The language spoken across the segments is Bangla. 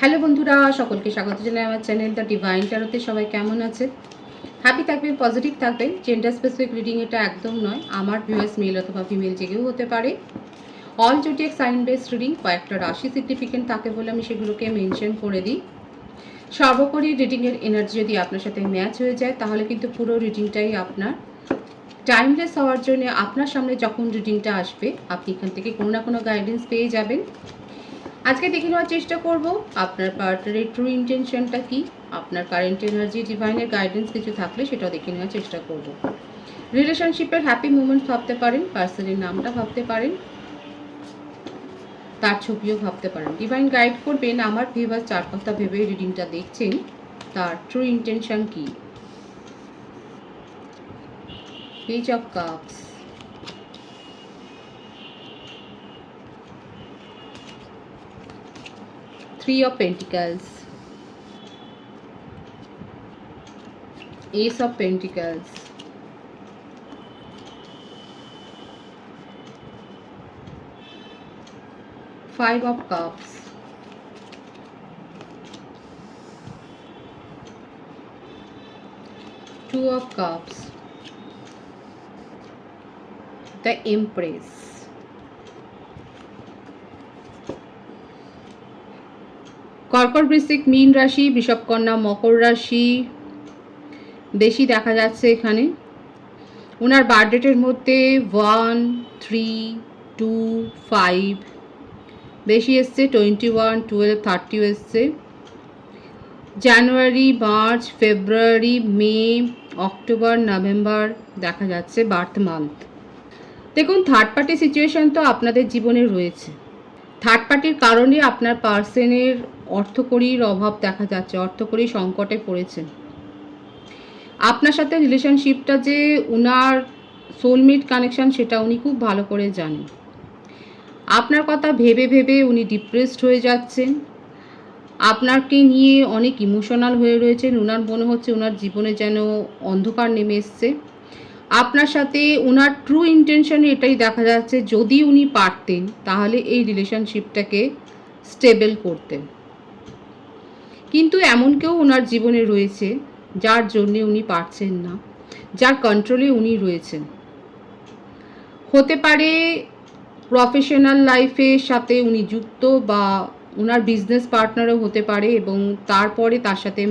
হ্যালো বন্ধুরা, সকলকে স্বাগত জানাই আমার চ্যানেল দ্য ডিভাইন ট্যারোতে। সবাই কেমন আছে? হ্যাপি থাকবেন, পজিটিভ থাকবেন। জেন্ডার স্পেসিফিক রিডিং এটা একদম নয়। আমার ভিউয়ার্স মেল অথবা ফিমেল যে কেউ হতে পারে। All zodiac sign based reading, কয়েকটা রাশি সিগনিফিকেন্ট থাকে বলে আমি সেগুলোকে মেনশন করে দিই। সর্বোপরি রিডিংয়ের এনার্জি যদি আপনার সাথে ম্যাচ হয়ে যায় তাহলে কিন্তু পুরো রিডিংটাই আপনার। টাইমলেস হওয়ার জন্য আপনার সামনে যখন রিডিংটা আসবে আপনি এখান থেকে কোনো না কোনো গাইডেন্স পেয়ে যাবেন। আজকে দেখে নেওয়ার চেষ্টা করব আপনার পার্টনারের ট্রু ইন্টেনশনটা কি, আপনার কারেন্ট এনার্জি, ডিভাইনের গাইডেন্স কিছু থাকলে সেটাও দেখে নেওয়ার চেষ্টা করব। রিলেশনশিপের হ্যাপি মুমেন্টস ভাবতে পারেন, পার্সনের নামটা ভাবতে পারেন, তার ছবিও ভাবতে পারেন। ডিভাইন গাইড করবেন আমার ভিউয়ার্স চার কথা ভেবে রিডিংটা দেখছেন, তার ট্রু ইন্টেনশন কি। Page of cups, Three of Pentacles, Ace of Pentacles, Five of Cups, Two of Cups, the Empress. কর্কট, বৃশ্চিক, মীন রাশি, বৃষভ, কন্যা, মকর রাশি বেশি দেখা যাচ্ছে এখানে। ওনার বার্থডেটের মধ্যে 1, 3, 2, 5 বেশি এসছে, 21, 12, 30 এসছে। জানুয়ারি, মার্চ, ফেব্রুয়ারি, মে, অক্টোবর, নভেম্বর দেখা যাচ্ছে বার্থ মান্থ। দেখুন, থার্ড পার্টি সিচুয়েশন তো আপনাদের জীবনে রয়েছে। থার্ড পার্টির কারণে আপনার পার্সনের অর্থকড়ির অভাব দেখা যাচ্ছে, অর্থকড়ি সংকটে পড়েছেন। আপনার সাথে রিলেশনশিপটা যে উনার সোলমেট কানেকশান সেটা উনি খুব ভালো করে জানেন। আপনার কথা ভেবে ভেবে উনি ডিপ্রেসড হয়ে যাচ্ছেন, আপনাকে নিয়ে অনেক ইমোশনাল হয়ে রয়েছেন। উনার মনে হচ্ছে উনার জীবনে যেন অন্ধকার নেমে এসছে। আপনার সাথে ওনার ট্রু ইন্টেনশনে এটাই দেখা যাচ্ছে, যদি উনি পারতেন তাহলে এই রিলেশনশিপটাকে স্টেবল করতেন। কিন্তু এমন কেউ ওনার জীবনে রয়েছে যার জন্যে উনি পারছেন না, যার কন্ট্রোলে উনি রয়েছেন। হতে পারে প্রফেশনাল লাইফের সাথে উনি যুক্ত, বা ওনার বিজনেস পার্টনারও হতে পারে, এবং তারপরে তার সাথে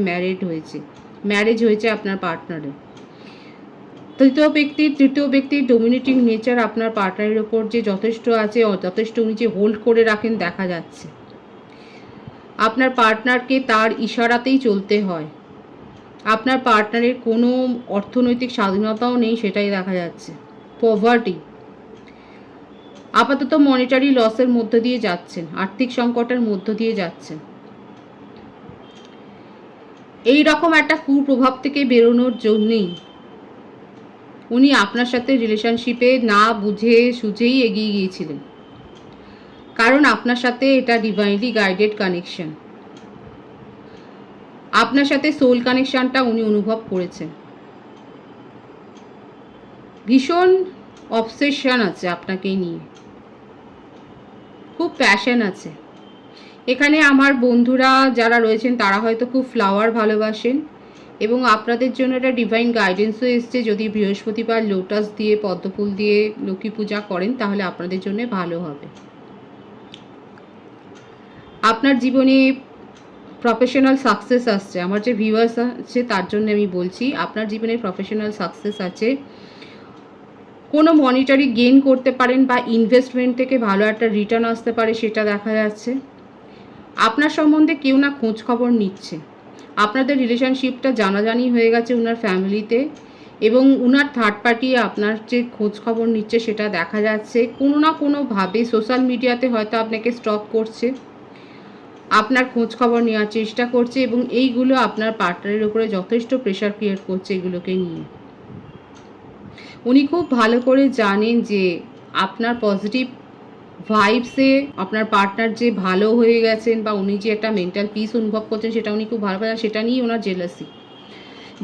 ম্যারেজ হয়েছে আপনার পার্টনারের। তৃতীয় ব্যক্তির ডোমিনেটিং নেচার আপনার পার্টনারের ওপর যে যথেষ্ট আছে, যথেষ্ট উনি যে হোল্ড করে রাখেন দেখা যাচ্ছে। আপনার পার্টনারকে তার ইশারাতেই চলতে হয়। আপনার পার্টনারের কোনো অর্থনৈতিক স্বাধীনতাও নেই, সেটাই দেখা যাচ্ছে। পভার্টি, আপাতত মনিটারি লসের মধ্য দিয়ে যাচ্ছেন, আর্থিক সংকটের মধ্য দিয়ে যাচ্ছেন। এই রকম একটা কুপ্রভাব থেকে বেরোনোর জন্যেই উনি আপনার সাথে রিলেশনশিপে না বুঝে সুঝেই এগিয়ে গিয়েছিলেন, কারণ আপনার সাথে এটা ডিভাইনলি গাইডেড কানেকশন। আপনার সাথে সোল কানেকশনটা উনি অনুভব করেছেন। ভীষণ অবসেশন আছে আপনাকে নিয়ে, খুব প্যাশন আছে এখানে। আমার বন্ধুরা যারা রয়েছেন তারা হয়তো খুব ফ্লাওয়ার ভালোবাসেন, এবং আপনাদের জন্য একটা ডিভাইন গাইডেন্সও এসছে। যদি বৃহস্পতিবার লোটাস দিয়ে, পদ্মফুল দিয়ে লক্ষ্মী পূজা করেন তাহলে আপনাদের জন্য ভালো হবে। আপনার জীবনে প্রফেশনাল সাকসেস আসছে। আমার যে ভিউয়ার্স আছে তার জন্য আমি বলছি, আপনার জীবনে প্রফেশনাল সাকসেস আছে। কোনো মনিটারি গেইন করতে পারেন, বা ইনভেস্টমেন্ট থেকে ভালো একটা রিটার্ন আসতে পারে, সেটা দেখা যাচ্ছে। আপনার সম্বন্ধে কেউ না খোঁজ খবর নিচ্ছে। আপনাদের রিলেশনশিপটা জানাজানি হয়ে গেছে ওনার ফ্যামিলিতে, এবং ওনার থার্ড পার্টি আপনার যে খোঁজ খবর নিচ্ছে সেটা দেখা যাচ্ছে। কোনো না কোনোভাবে সোশ্যাল মিডিয়াতে হয়তো আপনাকে স্টক করছে, আপনার খোঁজ খবর নেওয়ার চেষ্টা করছে, এবং এইগুলো আপনার পার্টনারের উপরে যথেষ্ট প্রেশার ক্রিয়েট করছে এগুলোকে নিয়ে। উনি খুব ভালো করে জানেন যে আপনার পজিটিভ ভাইবসে আপনার পার্টনার যে ভালো হয়ে গেছেন, বা উনি যে একটা মেন্টাল পিস অনুভব করছেন সেটা উনি খুব ভালো পারেন। সেটা নিয়েই ওনার জেলাসি,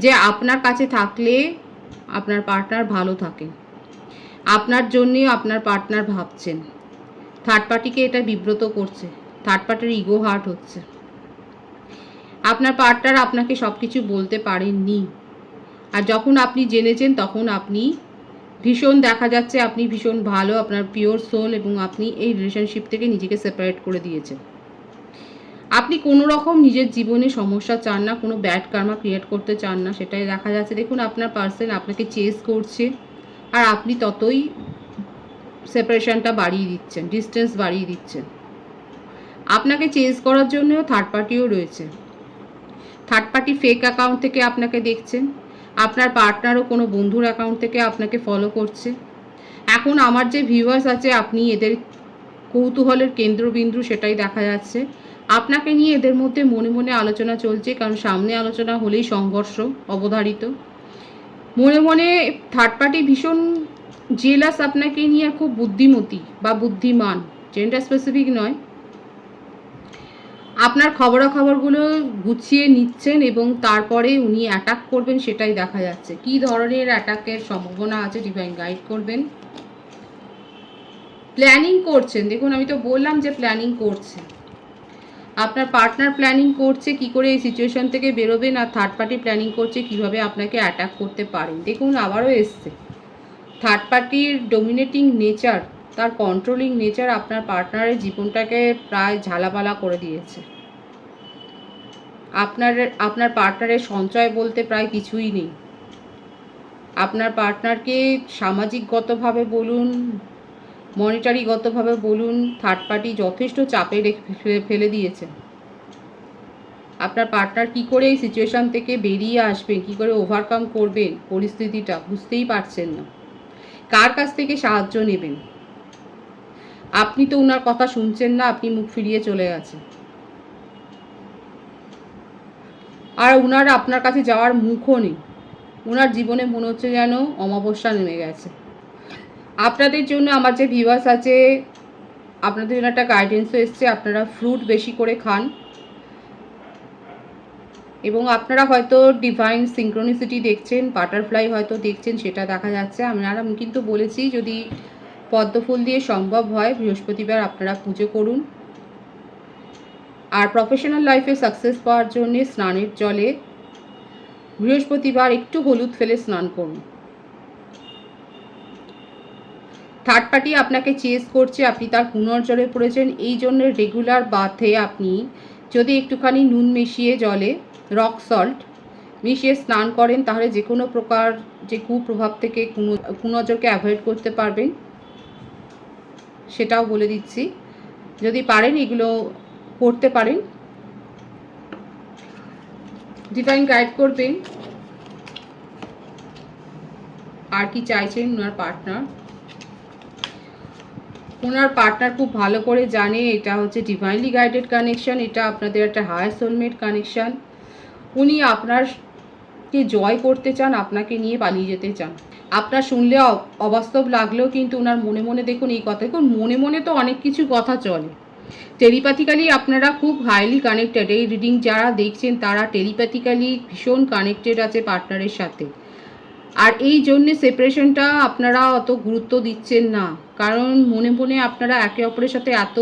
যে আপনার কাছে থাকলে আপনার পার্টনার ভালো থাকে, আপনার জন্যে আপনার পার্টনার ভাবছেন। থার্ড পার্টিকে এটা বিব্রত করছে, থার্ড পার্টির ইগো হার্ট হচ্ছে। আপনার পার্টনার আপনাকে সব কিছু বলতে পারেননি, আর যখন আপনি জেনেছেন তখন আপনি ভীষণ দেখা যাচ্ছে আপনি ভীষণ ভালো, আপনার পিওর সোল, এবং আপনি এই রিলেশনশিপ থেকে নিজেকে সেপারেট করে দিয়েছেন। আপনি কোনো রকম নিজের জীবনে সমস্যা চান না, কোনো ব্যাড কার্মা ক্রিয়েট করতে চান না, সেটাই দেখা যাচ্ছে। দেখুন আপনার পার্সন আপনাকে চেস করছে, আর আপনি ততই সেপারেশনটা বাড়িয়ে দিচ্ছেন, ডিস্টেন্স বাড়িয়ে দিচ্ছেন। আপনাকে চেস করার জন্যও থার্ড পার্টিও রয়েছে। থার্ড পার্টি ফেক অ্যাকাউন্ট থেকে আপনাকে দেখছেন, আপনার পার্টনারও কোনো বন্ধুর অ্যাকাউন্ট থেকে আপনাকে ফলো করছে। এখন আমার যে ভিউয়ার্স আছে, আপনি এদের কৌতূহলের কেন্দ্রবিন্দু, সেটাই দেখা যাচ্ছে। আপনাকে নিয়ে এদের মধ্যে মনে মনে আলোচনা চলছে, কারণ সামনে আলোচনা হলেই সংঘর্ষ অবধারিত। মনে মনে থার্ড পার্টি ভীষণ জেলাস আপনাকে নিয়ে, খুব বুদ্ধিমতী বা বুদ্ধিমান, জেন্ডার স্পেসিফিক নয়। আপনার খবরাখবরগুলো গুছিয়ে নিচ্ছেন এবং তারপরে উনি অ্যাটাক করবেন, সেটাই দেখা যাচ্ছে। কী ধরনের অ্যাটাকের সম্ভাবনা আছে ডিভাইন গাইড করবেন। প্ল্যানিং করছেন, দেখুন আমি তো বললাম যে প্ল্যানিং করছে। আপনার পার্টনার প্ল্যানিং করছে কি করে এই সিচুয়েশন থেকে বেরোবেন, আর থার্ড পার্টি প্ল্যানিং করছে কিভাবে আপনাকে অ্যাটাক করতে পারেন। দেখুন আবারও এসছে থার্ড পার্টির ডোমিনেটিং নেচার, তার কন্ট্রোলিং নেচার আপনার পার্টনারের জীবনটাকে প্রায় ঝালাপালা করে দিয়েছে। আপনার পার্টনারের সঞ্চয় বলতে প্রায় কিছুই নেই। আপনার পার্টনারকে সামাজিকগতভাবে বলুন, মনিটারিগতভাবে বলুন, থার্ড পার্টি যথেষ্ট চাপে ফেলে দিয়েছে। আপনার পার্টনার কি করে এই সিচুয়েশান থেকে বেরিয়ে আসবেন, কি করে ওভারকাম করবেন পরিস্থিতিটা, বুঝতেই পারছেন না। কার কাছ থেকে সাহায্য নেবেন? আপনি তো ওনার কথা শুনছেন না, আপনি মুখ ফিরিয়ে চলে গেছেন। আর ওনার আপনার কাছে যাওয়ার মুখও নেই। ওনার জীবনে মনে হচ্ছে যেন অমাবস্যা নেমে গেছে। আপনাদের জন্য আমার যে ভিউয়ার্স আছে, আপনাদের জন্য একটা গাইডেন্সও এসছে। আপনারা ফ্রুট বেশি করে খান, এবং আপনারা হয়তো ডিভাইন সিঙ্ক্রোনিসিটি দেখছেন, বাটারফ্লাই হয়তো দেখছেন, সেটা দেখা যাচ্ছে। আমি কিন্তু বলেছি যদি পদ্মফুল দিয়ে সম্ভব হয় বৃহস্পতিবার আপনারা পুজো করুন। আর প্রফেশনাল লাইফে সাকসেস পাওয়ার জন্য স্নানের জলে বৃহস্পতিবার একটু হলুদ ফেলে স্নান করুন। থার্ড পার্টি আপনাকে চেস করছে, আপনি তার পুনর্জলে পড়েছেন, এই জন্য রেগুলার বাথে আপনি যদি একটুখানি নুন মিশিয়ে জলে রক সল্ট মিশিয়ে স্নান করেন, তাহলে যে কোনো প্রকার যে কুপ্রভাব থেকে কুনজরকে অ্যাভয়েড করতে পারবেন, সেটাও বলে দিচ্ছি। যদি পারেন এগুলো করতে পারেন। ডিভাইন গাইড করবেন। আর কি চাইছেন ওনার পার্টনার? ওনার পার্টনার খুব ভালো করে জানে এটা হচ্ছে ডিভাইনলি গাইডেড কানেকশান, এটা আপনাদের একটা হায়ার সোলমেট কানেকশান। উনি আপনারকে জয় করতে চান, আপনাকে নিয়ে পালিয়ে যেতে চান। আপনার শুনলে অবাস্তব লাগলেও কিন্তু ওনার মনে মনে দেখুন এই কথা, দেখুন মনে মনে তো অনেক কিছু কথা চলে। টেলিপ্যাথিক্যালি আপনারা খুব হাইলি কানেক্টেড। এই রিডিং যারা দেখছেন তারা টেলিপ্যাথিক্যালি ভীষণ কানেক্টেড আছে পার্টনারের সাথে। আর এই জন্যে সেপারেশনটা আপনারা অত গুরুত্ব দিচ্ছেন না, কারণ মনে মনে আপনারা একে অপরের সাথে এত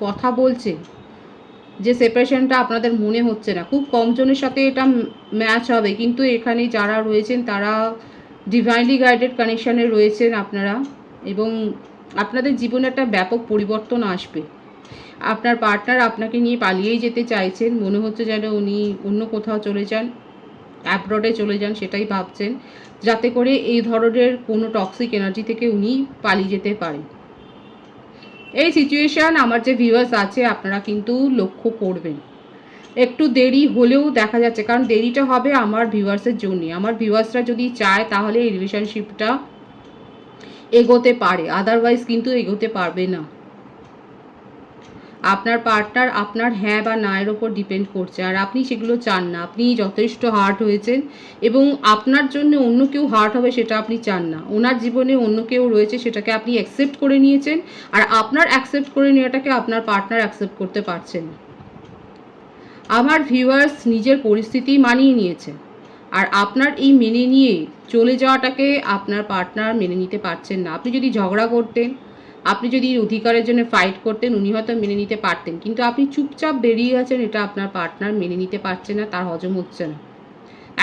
কথা বলছেন যে সেপারেশনটা আপনাদের মনে হচ্ছে না। খুব কম জনের সাথে এটা ম্যাচ হবে, কিন্তু এখানে যারা রয়েছেন তারা ডিভাইনলি গাইডেড কানেকশানে রয়েছেন আপনারা, এবং আপনাদের জীবনে একটা ব্যাপক পরিবর্তন আসবে। আপনার পার্টনার আপনাকে নিয়ে পালিয়েই যেতে চাইছেন, মনে হচ্ছে যেন উনি অন্য কোথাও চলে যান, অ্যাব্রডে চলে যান, সেটাই ভাবছেন, যাতে করে এই ধরনের কোনো টক্সিক এনার্জি থেকে উনি পালিয়ে যেতে পারেন। এই সিচুয়েশান আমার যে ভিউয়ার্স আছে আপনারা কিন্তু লক্ষ্য করবেন। একটু দেরি হলেও দেখা যাচ্ছে, কারণ দেরিটা হবে আমার ভিউয়ার্সের জন্যে। আমার ভিউয়ার্সরা যদি চায় তাহলে এই রিলেশনশিপটা এগোতে পারে, আদারওয়াইজ কিন্তু এগোতে পারবে না। আপনার পার্টনার আপনার হ্যাঁ বা না এর ওপর ডিপেন্ড করছে, আর আপনি সেগুলো চান না। আপনি যথেষ্ট হার্ট হয়েছেন, এবং আপনার জন্য অন্য কেউ হার্ট হবে সেটা আপনি চান না। ওনার জীবনে অন্য কেউ রয়েছে, সেটাকে আপনি অ্যাকসেপ্ট করে নিয়েছেন, আর আপনার অ্যাকসেপ্ট করে নেওয়াটাকে আপনার পার্টনার অ্যাকসেপ্ট করতে পারছেন। আমার ভিউয়ার্স নিজের পরিস্থিতি মানিয়ে নিয়েছে, আর আপনার এই মেনে নিয়ে চলে যাওয়াটাকে আপনার পার্টনার মেনে নিতে পারছেন না। আপনি যদি ঝগড়া করতেন আপনি যদি অধিকারের জন্য ফাইট করতেন, উনি হয়তো মেনে নিতে পারতেন, কিন্তু আপনি চুপচাপ বেরিয়ে গেছেন, এটা আপনার পার্টনার মেনে নিতে পারছে না, তার হজম হচ্ছে না।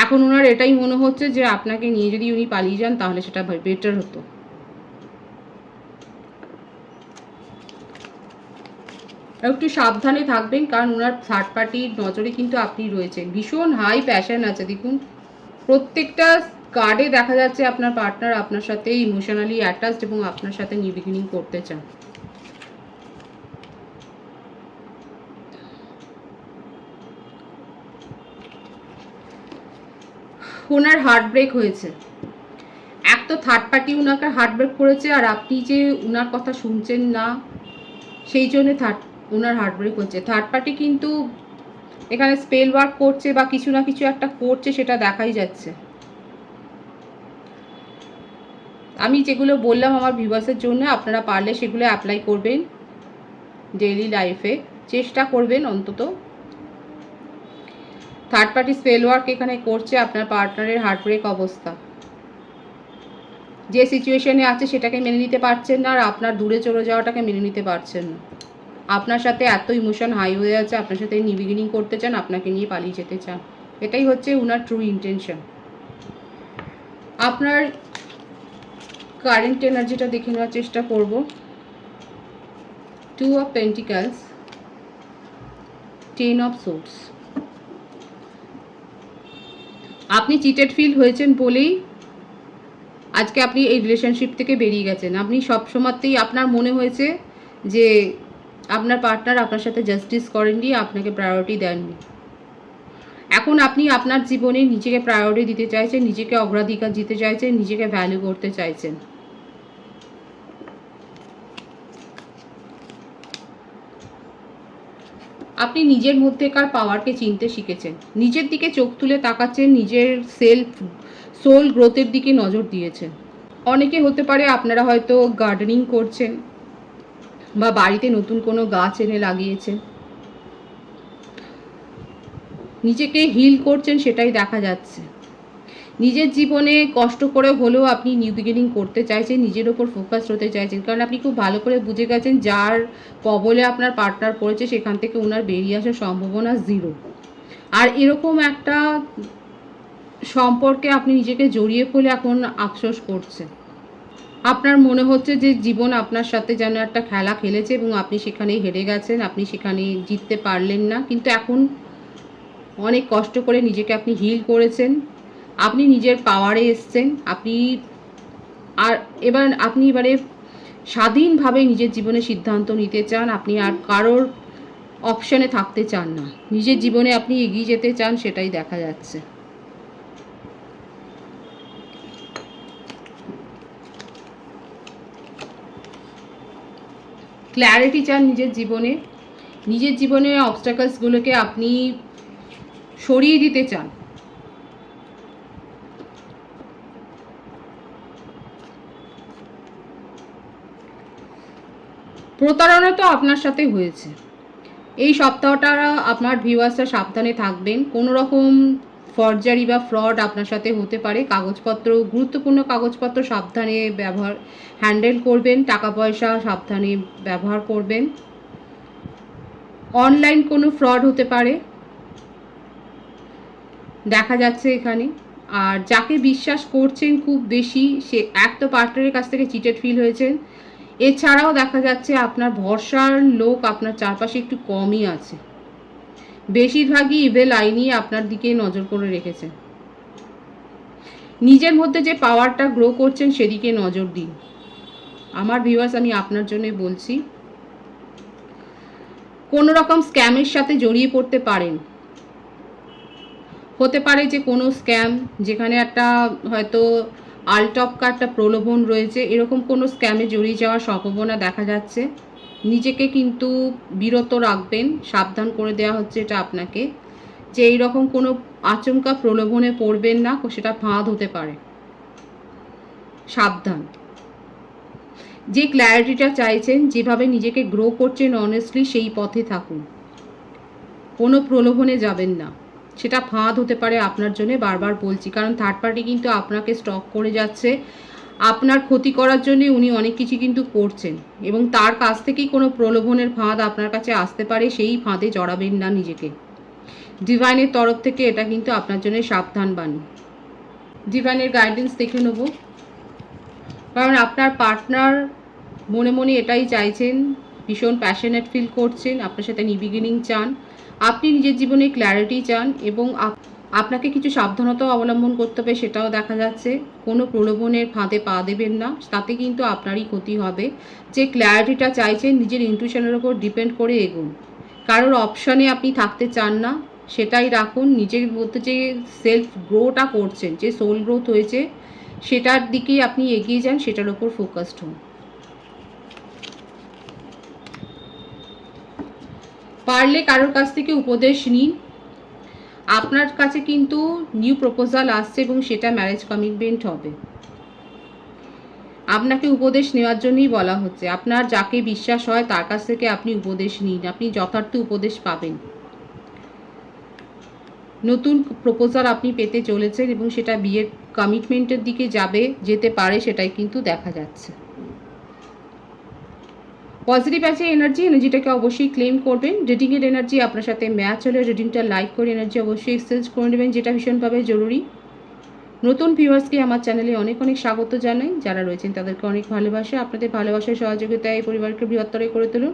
এখন ওনার এটাই মনে হচ্ছে যে আপনাকে নিয়ে যদি উনি পালিয়ে যান তাহলে সেটা বেটার হতো। একটু সাবধানে থাকবেন, কারণ ওনার থার্ড পার্টির নজরে কিন্তু আপনি রয়েছেন। ভীষণ হাই প্যাশন আছে, দেখুন প্রত্যেকটা কার্ডে দেখা যাচ্ছে আপনার পার্টনার আপনার সাথে ইমোশনালি অ্যাটাচড এবং আপনার সাথে নিউ বিগিনিং করতে চান। ওনার হার্ট ব্রেক হয়েছে। এক তো থার্ড পার্টি ওনাকে হার্ট ব্রেক করেছে, আর আপনি যে ওনার কথা শুনছেন না, সেই জন্য ওনার হার্ট ব্রেক হচ্ছে। থার্ড পার্টি কিন্তু এখানে স্পেল ওয়ার্ক করছে বা কিছু না কিছু একটা করছে, সেটা দেখাই যাচ্ছে। আমি যেগুলো বললাম আমার ভিউয়ার্সের জন্য, আপনারা পারলে সেগুলো অ্যাপ্লাই করবেন ডেইলি লাইফে, চেষ্টা করবেন অন্তত। থার্ড পার্টি স্পেল ওয়ার্ক এখানে করছে, আপনার পার্টনারের হার্ট ব্রেক অবস্থা। যে সিচুয়েশনে আছে সেটাকে মেনে নিতে পারছেন না, আর আপনার দূরে চলে যাওয়াটাকে মেনে নিতে পারছেন না। আপনার সাথে এত ইমোশন হাই হয়ে আছে, আপনার সাথে নিউ বিগিনিং করতে চান, আপনাকে নিয়ে পালিয়ে যেতে চান। এটাই হচ্ছে ওনার ট্রু ইন্টেনশন। আপনার কারেন্ট এনার্জিটা দেখে নেওয়ার চেষ্টা করব। 2 of Pentacles, 10 of Swords। আপনি চিটেড ফিল হয়েছেন বলেই আজকে আপনি এই রিলেশনশিপ থেকে বেরিয়ে গেছেন। আপনি সবসময়তেই আপনার মনে হয়েছে যে আপনার পার্টনার আপনার সাথে জাস্টিস করেননি, আপনাকে প্রায়োরিটি দেননি। এখন আপনি আপনার জীবনে নিজেকে প্রায়োরিটি দিতে চাইছেন, নিজেকে অগ্রাধিকার দিতে চাইছেন, নিজেকে ভ্যালু করতে চাইছেন। আপনি নিজের মধ্যেকার পাওয়ারকে চিনতে শিখেছেন, নিজের দিকে চোখ তুলে তাকাচ্ছেন, নিজের সোল গ্রোথের দিকে নজর দিয়েছেন। অনেকে হতে পারে আপনারা হয়তো গার্ডেনিং করছেন বা বাড়িতে নতুন কোনো গাছ এনে লাগিয়েছেন, নিজেকে হিল করছেন, সেটাই দেখা যাচ্ছে। নিজের জীবনে কষ্ট করে হলেও আপনি নিউ বিগিনিং করতে চাইছেন, নিজের ওপর ফোকাস হতে চাইছেন, কারণ আপনি খুব ভালো করে বুঝে গেছেন যার কবলে আপনার পার্টনার পড়েছে সেখান থেকে ওনার বেরিয়ে আসার সম্ভাবনা 0। আর এরকম একটা সম্পর্কে আপনি নিজেকে জড়িয়ে পড়লে এখন আফসোস করছেন। আপনার মনে হচ্ছে যে জীবন আপনার সাথে যেন একটা খেলা খেলেছে এবং আপনি সেখানে হেরে গেছেন, আপনি সেখানে জিততে পারলেন না। কিন্তু এখন অনেক কষ্ট করে নিজেকে আপনি হিল করেছেন, আপনি নিজের পাওয়ারে এসছেন, আপনি এবারে স্বাধীনভাবে নিজের জীবনে সিদ্ধান্ত নিতে চান। আপনি আর কারোর অপশানে থাকতে চান না, নিজের জীবনে আপনি এগিয়ে যেতে চান, সেটাই দেখা যাচ্ছে। ক্ল্যারিটি চান নিজের জীবনে অবস্টাকলসগুলোকে আপনি সরিয়ে দিতে চান। প্রতারণা তো আপনার সাথে হয়েছে। এই সপ্তাহটা আপনার ভিউয়ার্সরা সাবধানে থাকবেন, কোনো রকম ফর্জারি বা ফ্রড আপনার সাথে হতে পারে। কাগজপত্র, গুরুত্বপূর্ণ কাগজপত্র সাবধানে হ্যান্ডেল করবেন, টাকা পয়সা সাবধানে ব্যবহার করবেন। অনলাইন কোনো ফ্রড হতে পারে দেখা যাচ্ছে এখানে। আর যাকে বিশ্বাস করছেন খুব বেশি, সে এক তো পার্টনারের কাছ থেকে চিটেড ফিল হয়েছেন, এছাড়াও দেখা যাচ্ছে আপনার ভরসার লোক আপনার চারপাশে একটু কমই আছে। বেশিরভাগই ইভেল আইনি আপনার দিকে নজর করে রেখেছেন। নিজের মধ্যে যে পাওয়ারটা গ্রো করছেন সেদিকে নজর দিন। আমার ভিউয়ার্স, আমি আপনার জন্যই বলছি। কোনো রকম স্ক্যামের সাথে জড়িয়ে পড়তে পারেন। হতে পারে যে কোনো স্ক্যাম, যেখানে একটা হয়তো আলটপকা একটা প্রলোভন রয়েছে, এরকম কোনো স্ক্যামে জড়িয়ে যাওয়ার সম্ভাবনা দেখা যাচ্ছে। নিজেকে কিন্তু বিরত রাখবেন, সাবধান করে দেওয়া হচ্ছে এটা আপনাকে, যে এইরকম কোনো আচমকা প্রলোভনে পড়বেন না, সেটা ফাঁদ হতে পারে, সাবধান। যে ক্ল্যারিটিটা চাইছেন, যেভাবে নিজেকে গ্রো করছেন অনেস্টলি, সেই পথে থাকুন, কোনো প্রলোভনে যাবেন না, সেটা ফাঁদ হতে পারে আপনার জন্য, বারবার বলছি। কারণ থার্ড পার্টি কিন্তু আপনাকে স্টক করে যাচ্ছে, আপনার ক্ষতি করার জন্য উনি অনেক কিছু কিন্তু করছেন, এবং তার কাছ থেকেই কোনো প্রলোভনের ফাঁদ আপনার কাছে আসতে পারে, সেই ফাঁদে জড়াবেন না নিজেকে। ডিভাইনের তরফ থেকে এটা কিন্তু আপনার জন্য সাবধান বাণী। ডিভাইনের গাইডেন্স দেখে নেব, কারণ আপনার পার্টনার মনে মনে এটাই চাইছেন, ভীষণ প্যাশনেট ফিল করছেন, আপনার সাথে নিউ বিগিনিং চান, আপনি নিজের জীবনে ক্ল্যারিটি চান, এবং আপনাকে কিছু সাবধানতাও অবলম্বন করতে হবে, সেটাও দেখা যাচ্ছে। কোনো প্রলোভনের ফাঁদে পা দেবেন না, তাতে কিন্তু আপনারই ক্ষতি হবে। যে ক্ল্যারিটিটা চাইছেন, নিজের ইনটিউশনের ওপর ডিপেন্ড করে এগুন। কারোর অপশানে আপনি থাকতে চান না, সেটাই রাখুন। নিজের মধ্যে যে সেলফ গ্রোটা করছেন, যে সোল গ্রোথ হয়েছে, সেটার দিকেই আপনি এগিয়ে যান, সেটার ওপর ফোকাসড হন। পারলে কারোর কাছ থেকে উপদেশ নিন। আপনার কাছে কিন্তু নিউ প্রপোজাল আসছে এবং সেটা ম্যারেজ কমিটমেন্ট হবে। আপনাকে উপদেশ নেওয়ার জন্যই বলা হচ্ছে। আপনার যাকে বিশ্বাস হয় তার কাছ থেকে আপনি উপদেশ নিন, আপনি যথার্থ উপদেশ পাবেন। নতুন প্রপোজাল আপনি পেতে চলেছেন এবং সেটা বিয়ের কমিটমেন্টের দিকে যেতে পারে, সেটাই কিন্তু দেখা যাচ্ছে। পজিটিভ আছে এনার্জিটাকে অবশ্যই ক্লেম করবেন। রিডিংয়ের এনার্জি আপনার সাথে ম্যাচ হলে রিডিংটা লাইক করে এনার্জি অবশ্যই এক্সচেঞ্জ করে নেবেন, যেটা ভীষণভাবে জরুরি। নতুন ভিউয়ার্সকে আমার চ্যানেলে অনেক অনেক স্বাগত জানাই। যারা রয়েছেন তাদেরকে অনেক ভালোবাসা। আপনাদের ভালোবাসার সহযোগিতায় এই পরিবারকে বৃহত্তর করে তুলুন।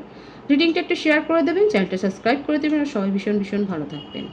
রিডিংটা একটু শেয়ার করে দেবেন, চ্যানেলটা সাবস্ক্রাইব করে দেবেন, আর সবাই ভীষণ ভীষণ ভালো থাকবেন।